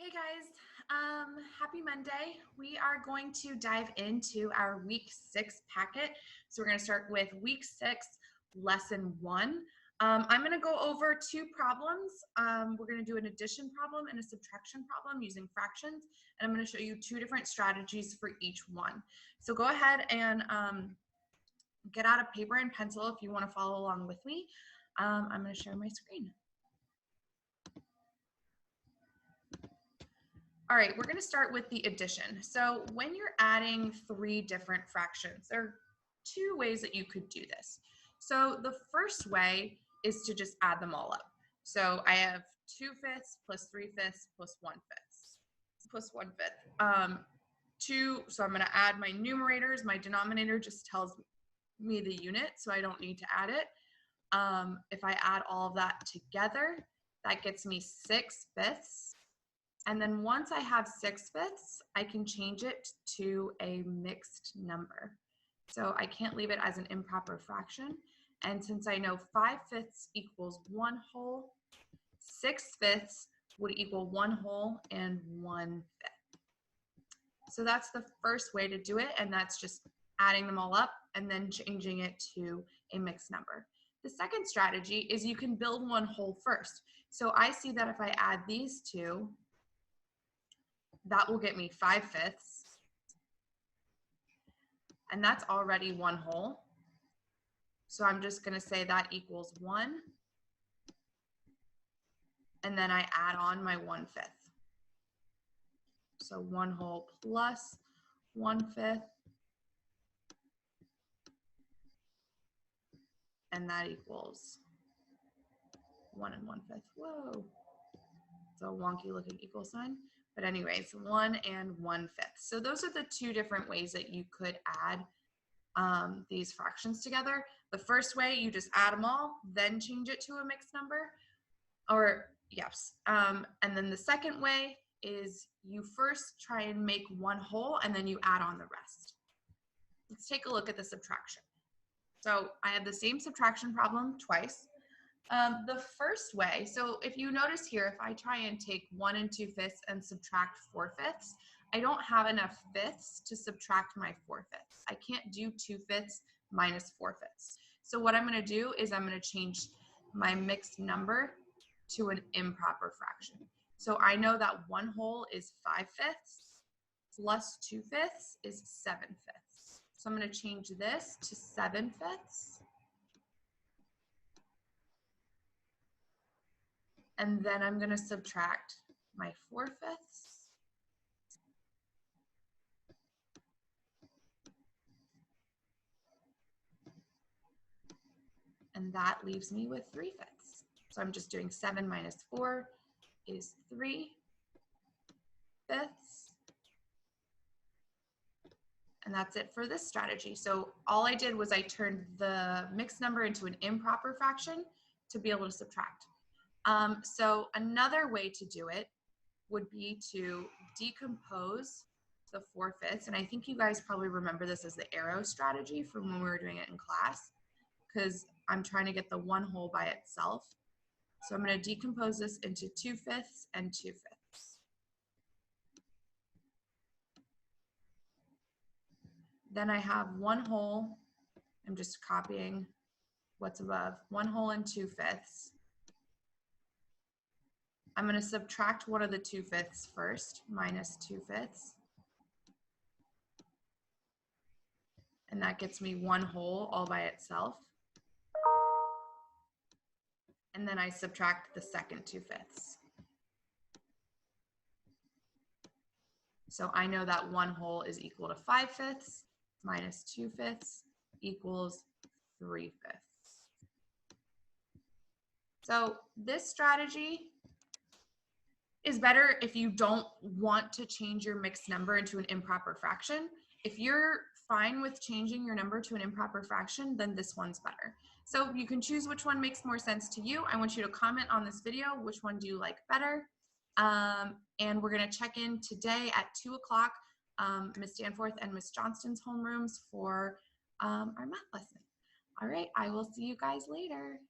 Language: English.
Hey guys, happy Monday. We are going to dive into our week 6 packet. So we're going to start with week 6, lesson 1. I'm going to go over 2 problems. We're going to do an addition problem and a subtraction problem using fractions. And I'm going to show you 2 different strategies for each one. So go ahead and get out a paper and pencil if you want to follow along with me. I'm going to share my screen. All right, we're going to start with the addition. So when you're adding 3 different fractions, there are 2 ways that you could do this. So the first way is to just add them all up. So I have 2/5 plus 3/5 plus 1/5 plus 1/5. So I'm going to add my numerators. My denominator just tells me the unit, so I don't need to add it. If I add all of that together, that gets me 6/5. And then once I have 6/5, I can change it to a mixed number. So I can't leave it as an improper fraction. And since I know 5/5 equals 1 whole, 6/5 would equal 1 whole and 1/5. So that's the first way to do it, and that's just adding them all up and then changing it to a mixed number. The second strategy is you can build 1 whole first. So I see that if I add these 2, that will get me 5/5, and that's already 1 whole. So I'm just going to say that equals 1, and then I add on my 1/5. So 1 whole plus 1/5, and that equals 1 and 1/5. Whoa, it's a wonky looking equal sign. But anyways, 1 and 1/5. So those are the 2 different ways that you could add these fractions together. The first way, you just add them all, then change it to a mixed number. Or yes. And then the second way is you first try and make 1 whole and then you add on the rest. Let's take a look at the subtraction. So I have the same subtraction problem twice. The first way, so if you notice here, if I try and take 1 and 2/5 and subtract 4/5, I don't have enough fifths to subtract my 4/5. I can't do 2/5 minus 4/5. So what I'm going to do is I'm going to change my mixed number to an improper fraction. So I know that 1 whole is 5/5 plus 2/5 is 7/5. So I'm going to change this to 7/5. And then I'm going to subtract my 4/5. And that leaves me with 3/5. So I'm just doing 7 minus 4 is 3/5. And that's it for this strategy. So all I did was I turned the mixed number into an improper fraction to be able to subtract. So another way to do it would be to decompose the 4/5. And I think you guys probably remember this as the arrow strategy from when we were doing it in class, because I'm trying to get the 1 whole by itself. So I'm going to decompose this into 2/5 and 2/5. Then I have 1 whole. I'm just copying what's above. 1 whole and 2/5. I'm going to subtract one of the 2/5 first, minus 2/5. And that gets me 1 whole all by itself. And then I subtract the second 2/5. So I know that 1 whole is equal to 5/5 minus 2/5 equals 3/5. So this strategy is better if you don't want to change your mixed number into an improper fraction. If you're fine with changing your number to an improper fraction, then this one's better. So you can choose which one makes more sense to you. I want you to comment on this video, which one do you like better? And we're gonna check in today at 2 o'clock, Ms. Danforth and Ms. Johnston's homerooms for our math lesson. All right, I will see you guys later.